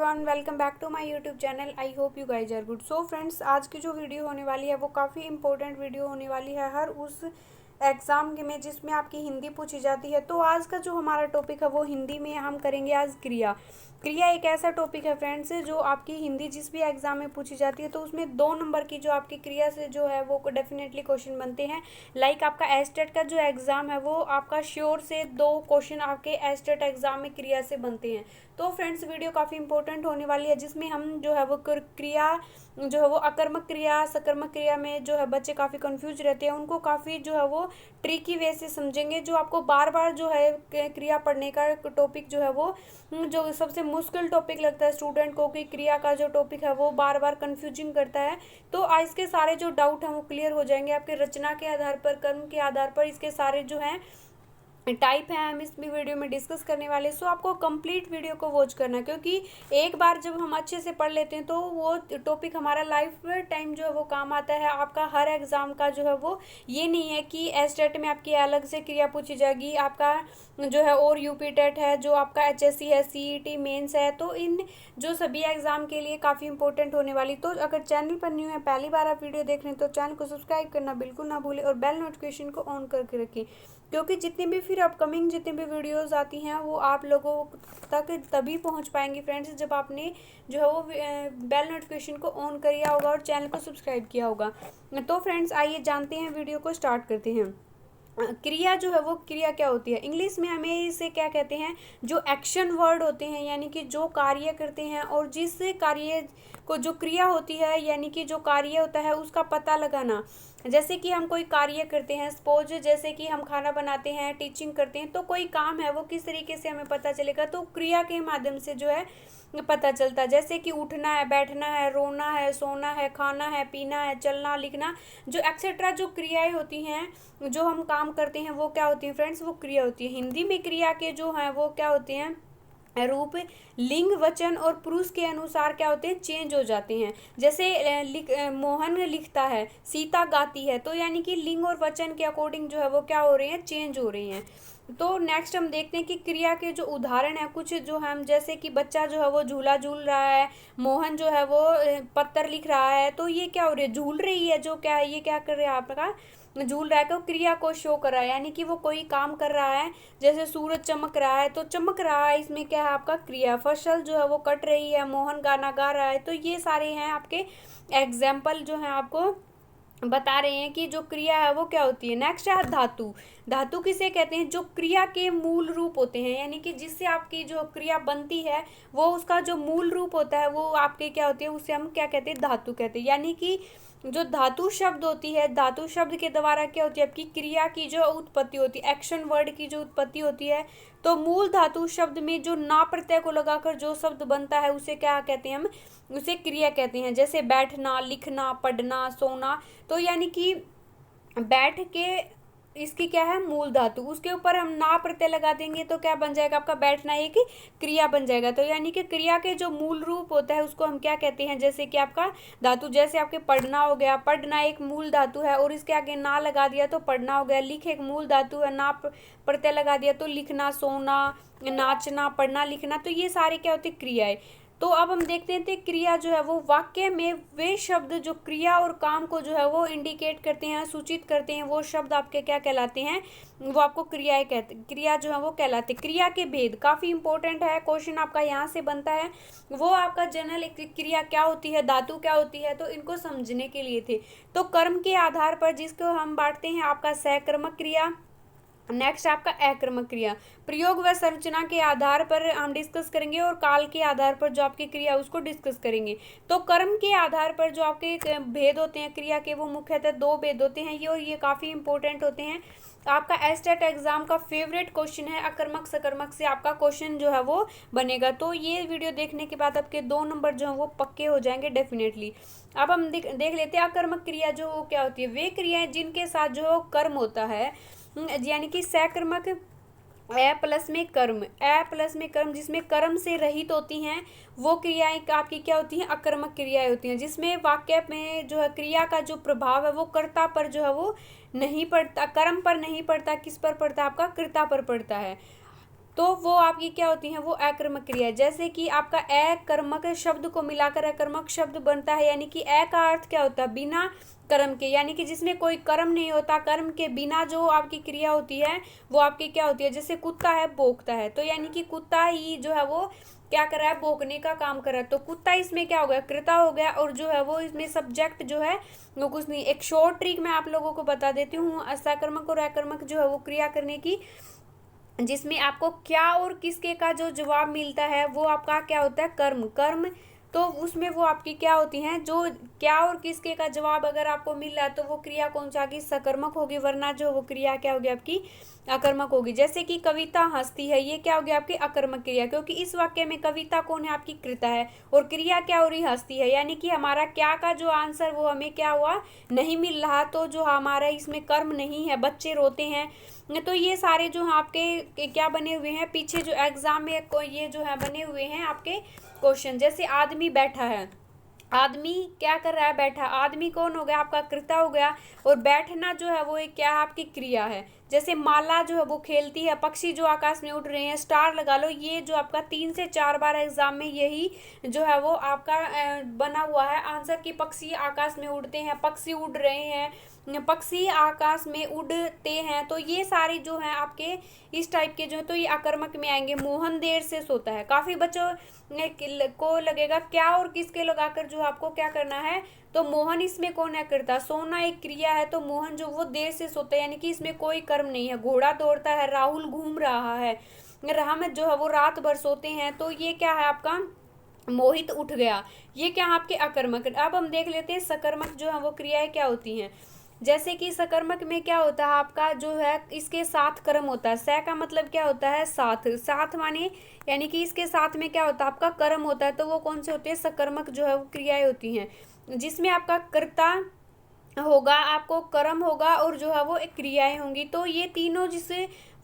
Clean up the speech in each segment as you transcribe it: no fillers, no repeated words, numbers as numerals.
Everyone, welcome back to my YouTube channel. I hope you guys are good. So friends, आज की जो video होने वाली है वो काफ़ी इंपॉर्टेंट वीडियो होने वाली है हर उस एग्ज़ाम में जिसमें आपकी हिंदी पूछी जाती है। तो आज का जो हमारा टॉपिक है वो हिंदी में हम करेंगे आज क्रिया। क्रिया एक ऐसा टॉपिक है फ्रेंड्स जो आपकी हिंदी जिस भी एग्ज़ाम में पूछी जाती है तो उसमें 2 नंबर की जो आपकी क्रिया से जो है वो डेफिनेटली क्वेश्चन बनते हैं। लाइक आपका एस्टेट का जो एग्ज़ाम है वो आपका श्योर से 2 क्वेश्चन आपके एस्टेट एग्ज़ाम में क्रिया से बनते हैं। तो फ्रेंड्स, वीडियो काफ़ी इंपॉर्टेंट होने वाली है जिसमें हम जो है वो क्रिया जो है वो अकर्मक क्रिया सकर्मक क्रिया में जो है बच्चे काफ़ी कंफ्यूज रहते हैं, उनको काफ़ी जो है वो ट्रिकी वे से समझेंगे। जो आपको बार बार जो है क्रिया पढ़ने का टॉपिक जो है वो जो सबसे मुश्किल टॉपिक लगता है स्टूडेंट को कि क्रिया का जो टॉपिक है वो बार बार कंफ्यूजिंग करता है। तो आज इसके सारे जो डाउट हैं वो क्लियर हो जाएंगे आपके रचना के आधार पर, कर्म के आधार पर। इसके सारे जो हैं टाइप है हम इस वीडियो में डिस्कस करने वाले। सो आपको कंप्लीट वीडियो को वॉच करना है, क्योंकि एक बार जब हम अच्छे से पढ़ लेते हैं तो वो टॉपिक हमारा लाइफ टाइम जो है वो काम आता है। आपका हर एग्ज़ाम का जो है वो ये नहीं है कि एस्टेट में आपकी अलग से क्रिया पूछी जाएगी, आपका जो है और यूपी टेट है, जो आपका एचएससी है, सीईटी मेंस है, तो इन जो सभी एग्ज़ाम के लिए काफ़ी इंपॉर्टेंट होने वाली। तो अगर चैनल पर न्यू है, पहली बार आप वीडियो देख रहे हैं, तो चैनल को सब्सक्राइब करना बिल्कुल ना भूलें और बेल नोटिफिकेशन को ऑन करके रखें, क्योंकि जितनी भी फिर अपकमिंग जितनी भी वीडियोस आती हैं वो आप लोगों तक तभी पहुंच पाएंगी फ्रेंड्स जब आपने जो है वो बेल नोटिफिकेशन को ऑन किया होगा और चैनल को सब्सक्राइब किया होगा। तो फ्रेंड्स, आइए जानते हैं, वीडियो को स्टार्ट करते हैं। क्रिया जो है वो क्रिया क्या होती है? इंग्लिश में हमें इसे क्या कहते हैं? जो एक्शन वर्ड होते हैं, यानी कि जो कार्य करते हैं और जिस कार्य को जो क्रिया होती है यानी कि जो कार्य होता है उसका पता लगाना। जैसे कि हम कोई कार्य करते हैं, सपोज जैसे कि हम खाना बनाते हैं, टीचिंग करते हैं, तो कोई काम है वो किस तरीके से हमें पता चलेगा? तो क्रिया के माध्यम से जो है पता चलता है। जैसे कि उठना है, बैठना है, रोना है, सोना है, खाना है, पीना है, चलना, लिखना, जो एक्सेट्रा जो क्रियाएं होती हैं, जो हम काम करते हैं वो क्या होती हैं फ्रेंड्स? वो क्रिया होती है। हिंदी में क्रिया के जो हैं वो क्या होते हैं? रूप लिंग, वचन और पुरुष के अनुसार क्या होते हैं? चेंज हो जाते हैं। जैसे मोहन लिखता है, सीता गाती है, तो यानी कि लिंग और वचन के अकॉर्डिंग जो है वो क्या हो रही हैं? चेंज हो रही हैं। तो नेक्स्ट हम देखते हैं कि क्रिया के जो उदाहरण है कुछ, जो हम जैसे कि बच्चा जो है वो झूला झूल रहा है, मोहन जो है वो पत्थर लिख रहा है, तो ये क्या हो रही है? झूल रही है। जो क्या है, ये क्या कर रहे हैं आपका? झूल रहा है, तो क्रिया को शो कर रहा है, यानी कि वो कोई काम कर रहा है। जैसे सूरज चमक रहा है, तो चमक रहा है, इसमें क्या है आपका? क्रिया। फसल जो है वो कट रही है, मोहन गाना गा रहा है, तो ये सारे हैं आपके एग्जाम्पल जो हैं आपको बता रहे हैं कि जो क्रिया है वो क्या होती है। नेक्स्ट है धातु। धातु किसे कहते हैं? जो क्रिया के मूल रूप होते हैं, यानी कि जिससे आपकी जो क्रिया बनती है वो उसका जो मूल रूप होता है वो आपके क्या होती है, उसे हम क्या कहते हैं? धातु कहते हैं। यानी कि जो धातु शब्द होती है, धातु शब्द के द्वारा क्या होती है आपकी क्रिया की जो उत्पत्ति होती है, एक्शन वर्ड की जो उत्पत्ति होती है। तो मूल धातु शब्द में जो ना प्रत्यय को लगाकर जो शब्द बनता है उसे क्या कहते हैं? हम उसे क्रिया कहते हैं। जैसे बैठना, लिखना, पढ़ना, सोना, तो यानी कि बैठ के इसकी क्या है? मूल धातु, उसके ऊपर हम ना प्रत्यय लगा देंगे तो क्या बन जाएगा आपका? बैठना एक क्रिया बन जाएगा। तो यानी कि क्रिया के जो मूल रूप होता है उसको हम क्या कहते हैं? जैसे कि आपका धातु, जैसे आपके पढ़ना हो गया, पढ़ना एक मूल धातु है और इसके आगे ना लगा दिया तो पढ़ना हो गया। लिख एक मूल धातु है, ना प्रत्यय लगा दिया तो लिखना, सोना, नाचना, पढ़ना, लिखना, तो ये सारी क्या होती है? क्रियाएं। तो अब हम देखते हैं क्रिया जो है वो वाक्य में वे शब्द जो क्रिया और काम को जो है वो इंडिकेट करते हैं, सूचित करते हैं, वो शब्द आपके क्या कहलाते हैं? वो आपको क्रियाएं कहते, क्रिया जो है वो कहलाते। क्रिया के भेद काफ़ी इंपॉर्टेंट है, क्वेश्चन आपका यहाँ से बनता है। वो आपका जनरल क्रिया क्या होती है, धातु क्या होती है, तो इनको समझने के लिए थे। तो कर्म के आधार पर जिसको हम बांटते हैं आपका सकर्मक क्रिया, नेक्स्ट आपका अकर्मक क्रिया। प्रयोग व संरचना के आधार पर हम डिस्कस करेंगे और काल के आधार पर जो आपकी क्रिया उसको डिस्कस करेंगे। तो कर्म के आधार पर जो आपके भेद होते हैं क्रिया के, वो मुख्यतः 2 भेद होते हैं ये, और ये काफ़ी इंपॉर्टेंट होते हैं। आपका एस्टेट एग्जाम का फेवरेट क्वेश्चन है, अकर्मक सकर्मक से आपका क्वेश्चन जो है वो बनेगा। तो ये वीडियो देखने के बाद आपके 2 नंबर जो है वो पक्के हो जाएंगे डेफिनेटली। अब हम देख लेते हैं अकर्मक क्रिया जो क्या होती है। वे क्रियाएं जिनके साथ जो कर्म होता है, यानी कि सकर्मक ए प्लस में कर्म जिसमें कर्म से रहित होती हैं, वो क्रियाएं आपकी क्या होती हैं? अकर्मक क्रियाएं होती हैं, जिसमें वाक्य में जो है क्रिया का जो प्रभाव है वो कर्ता पर जो है वो नहीं पड़ता, कर्म पर नहीं पड़ता, किस पर पड़ता है? आपका कर्ता पर पड़ता है। तो वो आपकी क्या होती हैं, वो अकर्मक क्रिया है। जैसे कि आपका अकर्मक शब्द को मिलाकर अकर्मक शब्द बनता है, यानी कि अ का अर्थ क्या होता है, बिना कर्म के, यानी कि जिसमें कोई कर्म नहीं होता, कर्म के बिना जो आपकी क्रिया होती है वो आपकी क्या होती है। जैसे कुत्ता है, भौंकता है, तो यानी कि कुत्ता ही जो है वो क्या कर रहा है, भौंकने का काम कर रहा है। तो कुत्ता इसमें क्या हो गया, कृता हो गया, और जो है वो इसमें सब्जेक्ट जो है वो कुछ नहीं। एक शॉर्ट ट्रिक मैं आप लोगों को बता देती हूँ सकर्मक और अकर्मक जो है वो क्रिया करने की, जिसमें आपको क्या और किसके का जो जवाब मिलता है वो आपका क्या होता है, कर्म। कर्म तो उसमें वो आपकी क्या होती हैं, जो क्या और किसके का जवाब अगर आपको मिल रहा है तो वो क्रिया कौन सा होगी, सकर्मक होगी, वरना जो वो क्रिया क्या होगी आपकी, अकर्मक होगी। जैसे कि कविता हंसती है, ये क्या होगी आपकी अकर्मक क्रिया, क्योंकि इस वाक्य में कविता कौन है, आपकी कृता है, और क्रिया क्या हो रही, हंसती है, यानी कि हमारा क्या का जो आंसर वो हमें क्या हुआ, नहीं मिल रहा। तो जो हमारा इसमें कर्म नहीं है, बच्चे रोते हैं। तो ये सारे जो हैं आपके क्या बने हुए हैं, पीछे जो एग्जाम में ये जो है बने हुए हैं आपके क्वेश्चन। जैसे आदमी बैठा है, आदमी क्या कर रहा है, बैठा, आदमी कौन हो गया, आपका कृता हो गया, और बैठना जो है वो एक क्या है, आपकी क्रिया है। जैसे माला जो है वो खेलती है, पक्षी जो आकाश में उड़ रहे हैं, स्टार लगा लो, ये जो आपका 3 से 4 बार एग्जाम में यही जो है वो आपका बना हुआ है आंसर, कि पक्षी आकाश में उड़ते हैं, पक्षी उड़ रहे हैं, पक्षी आकाश में उड़ते हैं। तो ये सारे जो हैं आपके इस टाइप के जो है, तो ये अकर्मक में आएंगे। मोहन देर से सोता है, काफी बच्चों को लगेगा क्या और किसके लगाकर जो आपको क्या करना है, तो मोहन इसमें कौन है, करता, सोना एक क्रिया है, तो मोहन जो वो देर से सोता है, यानी कि इसमें कोई कर्म नहीं है। घोड़ा दौड़ता है, राहुल घूम रहा है, रहमत जो है वो रात भर सोते हैं, तो ये क्या है आपका, मोहित उठ गया, ये क्या है आपके अकर्मक। अब हम देख लेते हैं सकर्मक जो है वो क्रियाएं क्या होती हैं। जैसे कि सकर्मक में क्या होता है आपका जो है, इसके साथ कर्म होता है। स का मतलब क्या होता है, साथ, साथ माने यानी कि इसके साथ में क्या होता है, आपका कर्म होता है, तो वो कौन से होते हैं, सकर्मक जो है वो क्रियाएं होती हैं, जिसमें आपका कर्ता होगा, आपको कर्म होगा, और जो है वो एक क्रियाएं होंगी। तो ये तीनों जिस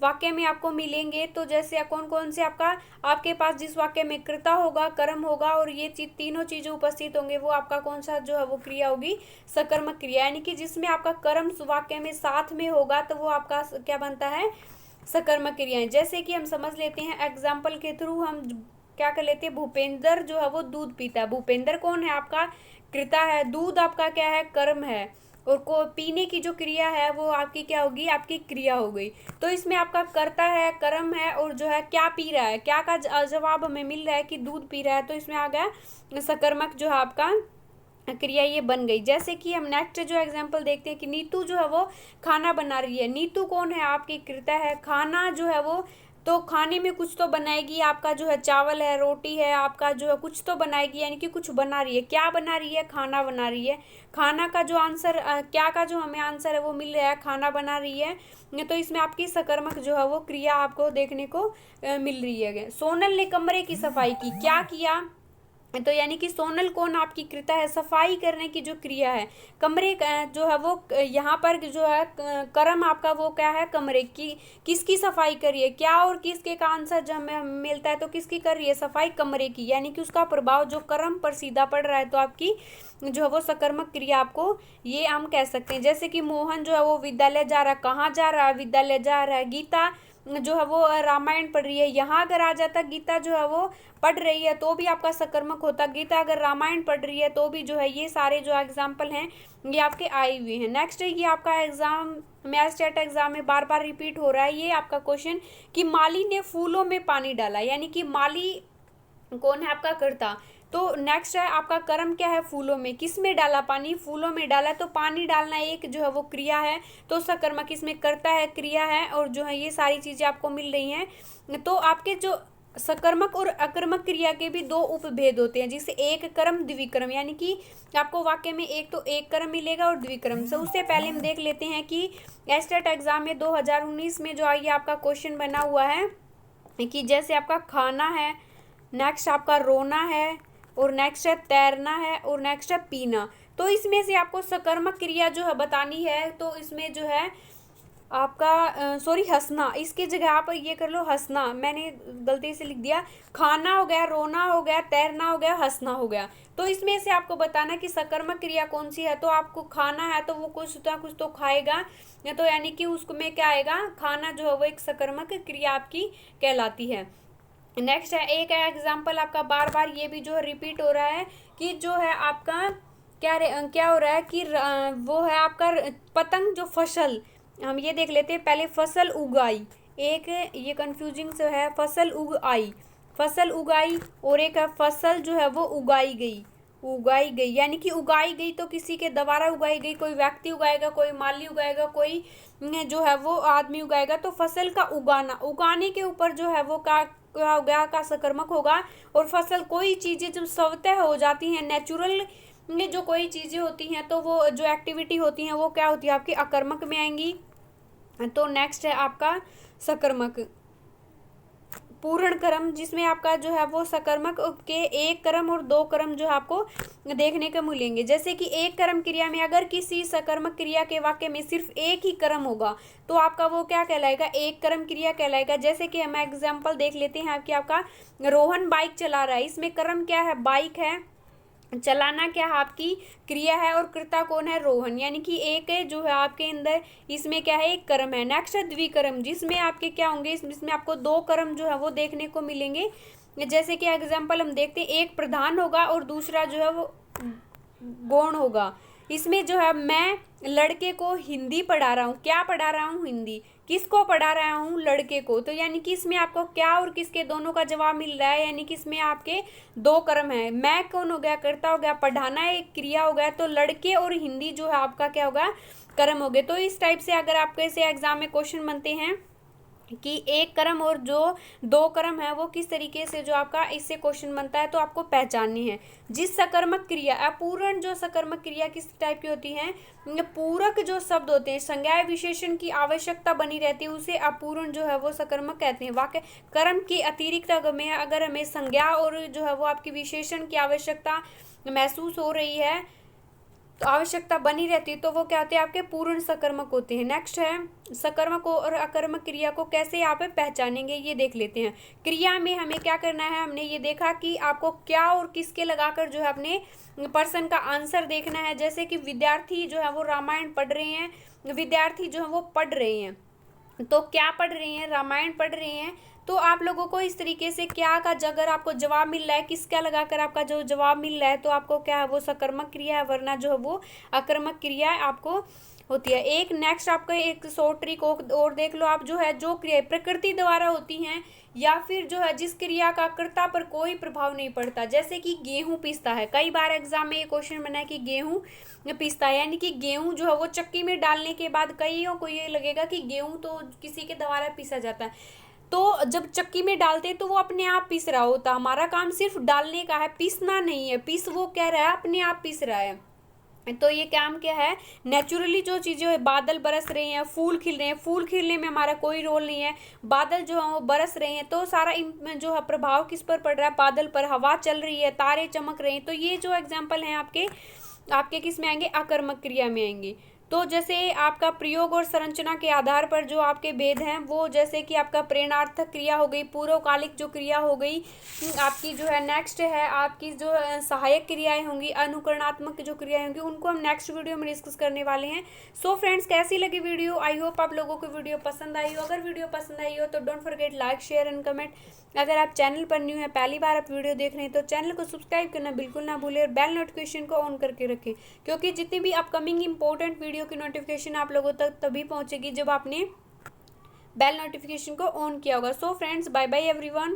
वाक्य में आपको मिलेंगे, तो जैसे कौन कौन से आपका, आपके पास जिस वाक्य में कृता होगा, कर्म होगा, और ये तीनों चीजें उपस्थित होंगे, वो आपका कौन सा जो है वो क्रिया होगी, सकर्मक क्रिया, यानी कि जिसमें आपका कर्म वाक्य में साथ में होगा, तो वो आपका क्या बनता है, सकर्मक क्रियाएं। जैसे कि हम समझ लेते हैं एग्जाम्पल के थ्रू, हम क्या कर लेते हैं, भूपेंद्र जो है वो दूध पीता है। भूपेंद्र कौन है, आपका कृता है, दूध आपका क्या है, कर्म है, और को पीने की जो क्रिया है वो आपकी क्या होगी, आपकी क्रिया हो गई। तो इसमें आपका कर्ता है, कर्म है, और जो है क्या पी रहा है, क्या का जवाब हमें मिल रहा है कि दूध पी रहा है, तो इसमें आ गया सकर्मक जो है आपका क्रिया, ये बन गई। जैसे कि हम नेक्स्ट जो एग्जांपल देखते हैं कि नीतू जो है वो खाना बना रही है। नीतू कौन है, आपकी कृता है, खाना जो है वो, तो खाने में कुछ तो बनाएगी, आपका जो है चावल है, रोटी है, आपका जो है कुछ तो बनाएगी, यानी कि कुछ बना रही है। क्या बना रही है, खाना बना रही है। खाना का जो आंसर क्या का जो हमें आंसर है वो मिल रहा है, खाना बना रही है, तो इसमें आपकी सकर्मक जो है वो क्रिया आपको देखने को मिल रही है। सोनल ने कमरे की सफाई की, क्या किया, तो यानी कि सोनल कौन आपकी कृता है, सफाई करने की जो क्रिया है। कमरे जो है वो यहाँ पर जो है कर्म आपका वो क्या है, कमरे की, किसकी सफाई करिए, क्या और किसके का आंसर जब हमें मिलता है, तो किसकी कर रही है, सफाई, कमरे की, यानी कि उसका प्रभाव जो कर्म पर सीधा पड़ रहा है, तो आपकी जो है वो सकर्मक क्रिया आपको ये हम कह सकते हैं। जैसे कि मोहन जो है वो विद्यालय जा रहा है, कहाँ जा रहा है, विद्यालय जा रहा है। गीता जो है वो रामायण पढ़ रही है, यहाँ अगर आ जाता गीता जो है वो पढ़ रही है, तो भी आपका सकर्मक होता। गीता अगर रामायण पढ़ रही है तो भी जो है, ये सारे जो एग्जाम्पल हैं ये आपके आए हुए हैं। नेक्स्ट है, ये आपका एग्जाम मैथ स्टेट एग्जाम में बार बार रिपीट हो रहा है ये आपका क्वेश्चन, कि माली ने फूलों में पानी डाला, यानी कि माली कौन है, आपका कर्ता। तो नेक्स्ट है आपका कर्म क्या है, फूलों में, किस में डाला, पानी, फूलों में डाला, तो पानी डालना एक जो है वो क्रिया है, तो सकर्मक इसमें कर्ता है, क्रिया है, और जो है ये सारी चीजें आपको मिल रही हैं। तो आपके जो सकर्मक और अकर्मक क्रिया के भी 2 उपभेद होते हैं, जिसे एक कर्म द्विकर्म, यानी कि आपको वाक्य में एक तो एक कर्म मिलेगा और द्विकर्म। से उससे पहले हम देख लेते हैं कि एस्टेट एग्जाम में 2019 में जो आई आपका क्वेश्चन बना हुआ है, कि जैसे आपका खाना है, नेक्स्ट आपका रोना है, और नेक्स्ट है तैरना है, और नेक्स्ट है पीना। तो इसमें से आपको सकर्मक क्रिया जो है बतानी है, तो इसमें जो है आपका सॉरी हंसना, इसकी जगह आप ये कर लो हंसना, मैंने गलती से लिख दिया। खाना हो गया, रोना हो गया, तैरना हो गया, हंसना हो गया। तो इसमें से आपको बताना कि सकर्मक क्रिया कौन सी है। तो आपको खाना है तो वो कुछ ना कुछ तो खाएगा, या तो यानी कि उसमें क्या आएगा, खाना जो है वो एक सकर्मक क्रिया आपकी कहलाती है। नेक्स्ट है एक एग्जाम्पल आपका बार बार ये भी जो है रिपीट हो रहा है कि जो है आपका क्या हो रहा है कि वो है आपका पतंग जो फसल, हम ये देख लेते हैं पहले, फसल उगाई, एक ये कंफ्यूजिंग से है, फसल उगाई, फसल उगाई, और एक है फसल जो है वो उगाई गई, उगाई गई यानी कि उगाई गई तो किसी के द्वारा उगाई गई, कोई व्यक्ति उगाएगा, कोई माली उगाएगा, कोई जो है वो आदमी उगाएगा। तो फसल का उगाना, उगाने के ऊपर जो है वो क्या हो गया, का सकर्मक होगा। और फसल, कोई चीज़ें जब स्वतः हो जाती हैं, नेचुरल में जो कोई चीज़ें होती हैं तो वो जो एक्टिविटी होती हैं वो क्या होती है, आपकी अकर्मक में आएंगी। तो नेक्स्ट है आपका सकर्मक पूर्ण क्रम, जिसमें आपका जो है वो सकर्मक के एक क्रम और दो क्रम जो है आपको देखने को मिलेंगे। जैसे कि एक क्रम क्रिया में अगर किसी सकर्मक क्रिया के वाक्य में सिर्फ एक ही क्रम होगा तो आपका वो क्या कहलाएगा, एक क्रम क्रिया कहलाएगा। जैसे कि हम एग्जाम्पल देख लेते हैं आपकी, आपका रोहन बाइक चला रहा है, इसमें क्रम क्या है, बाइक है, चलाना क्या है आपकी क्रिया है, और कृता कौन है, रोहन, यानी कि एक है जो है आपके अंदर इसमें क्या है, एक कर्म है। नेक्स्ट है द्विकर्म, जिसमें आपके क्या होंगे, इसमें आपको दो कर्म जो है वो देखने को मिलेंगे। जैसे कि एग्जाम्पल हम देखते हैं, एक प्रधान होगा और दूसरा जो है वो गौण होगा। इसमें जो है मैं लड़के को हिंदी पढ़ा रहा हूँ, क्या पढ़ा रहा हूँ, हिंदी, किसको पढ़ा रहा हूँ, लड़के को। तो यानी कि इसमें आपको क्या और किसके दोनों का जवाब मिल रहा है, यानी कि इसमें आपके दो कर्म है। मैं कौन हो गया, कर्ता हो गया, पढ़ाना एक क्रिया हो गया, तो लड़के और हिंदी जो है आपका क्या होगा, कर्म हो गए। तो इस टाइप से अगर आपके ऐसे एग्जाम में क्वेश्चन बनते हैं कि एक कर्म और जो दो कर्म है वो किस तरीके से जो आपका इससे क्वेश्चन बनता है, तो आपको पहचाननी है। जिस सकर्मक क्रिया, अपूर्ण जो सकर्मक क्रिया किस टाइप की होती है, पूरक जो शब्द होते हैं, संज्ञा विशेषण की आवश्यकता बनी रहती है, उसे अपूर्ण जो है वो सकर्मक कहते हैं। वाक्य कर्म की अतिरिक्त अगर हमें संज्ञा और जो है वो आपकी विशेषण की आवश्यकता महसूस हो रही है, तो आवश्यकता बनी रहती है, तो वो क्या होते हैं, आपके पूर्ण सकर्मक होते हैं। नेक्स्ट है सकर्मक और अकर्मक क्रिया को कैसे यहाँ पे पहचानेंगे, ये देख लेते हैं। क्रिया में हमें क्या करना है, हमने ये देखा कि आपको क्या और किसके लगाकर जो है अपने प्रश्न का आंसर देखना है। जैसे कि विद्यार्थी जो है वो रामायण पढ़ रहे हैं, विद्यार्थी जो है वो पढ़ रहे हैं, तो क्या पढ़ रहे हैं, रामायण पढ़ रहे हैं। तो आप लोगों को इस तरीके से क्या का अगर आपको जवाब मिल रहा है, किसका लगाकर आपका जो जवाब मिल रहा है, तो आपको क्या है वो सकर्मक क्रिया है, वरना जो है वो अकर्मक क्रिया आपको होती है। एक नेक्स्ट आपको एक शॉर्ट ट्रिक और देख लो आप, जो है जो क्रिया प्रकृति द्वारा होती हैं या फिर जो है जिस क्रिया का कर्ता पर कोई प्रभाव नहीं पड़ता। जैसे कि गेहूं पीसता है, कई बार एग्जाम में ये क्वेश्चन बना है कि गेहूं पीसता है, यानी कि गेहूं जो है वो चक्की में डालने के बाद कईयों को ये लगेगा कि गेहूं तो किसी के द्वारा पीसा जाता है, तो जब चक्की में डालते हैं तो वो अपने आप पीस रहा होता, हमारा काम सिर्फ डालने का है, पीसना नहीं है। पीस वो कह रहा है अपने आप पीस रहा है। तो ये काम क्या है, नेचुरली जो चीज़ें, बादल बरस रहे हैं, फूल खिल रहे हैं, फूल खिलने में हमारा कोई रोल नहीं है, बादल जो है वो बरस रहे हैं, तो सारा जो है प्रभाव किस पर पड़ रहा है, बादल पर, हवा चल रही है, तारे चमक रहे हैं। तो ये जो एग्जाम्पल हैं आपके आपके किस में आएंगे, अकर्मक क्रिया में आएंगे। तो जैसे आपका प्रयोग और संरचना के आधार पर जो आपके भेद हैं, वो जैसे कि आपका प्रेरणार्थक क्रिया हो गई, पूर्वकालिक जो क्रिया हो गई आपकी, जो है नेक्स्ट है आपकी जो सहायक क्रियाएं होंगी, अनुकरणात्मक जो क्रियाएं होंगी, उनको हम नेक्स्ट वीडियो में डिस्कस करने वाले हैं। सो फ्रेंड्स, कैसी लगी वीडियो, आई होप आप लोगों को वीडियो पसंद आई हो। अगर वीडियो पसंद आई हो तो don't forget like, share and comment. अगर आप चैनल पर न्यू है, पहली बार आप वीडियो देख रहे हैं, तो चैनल को सब्सक्राइब करना बिल्कुल ना भूलें और बेल नोटिफिकेशन को ऑन करके रखें, क्योंकि जितनी भी अपकमिंग इंपॉर्टेंट वीडियो की नोटिफिकेशन आप लोगों तक तभी पहुंचेगी जब आपने बेल नोटिफिकेशन को ऑन किया होगा। So friends, bye bye everyone.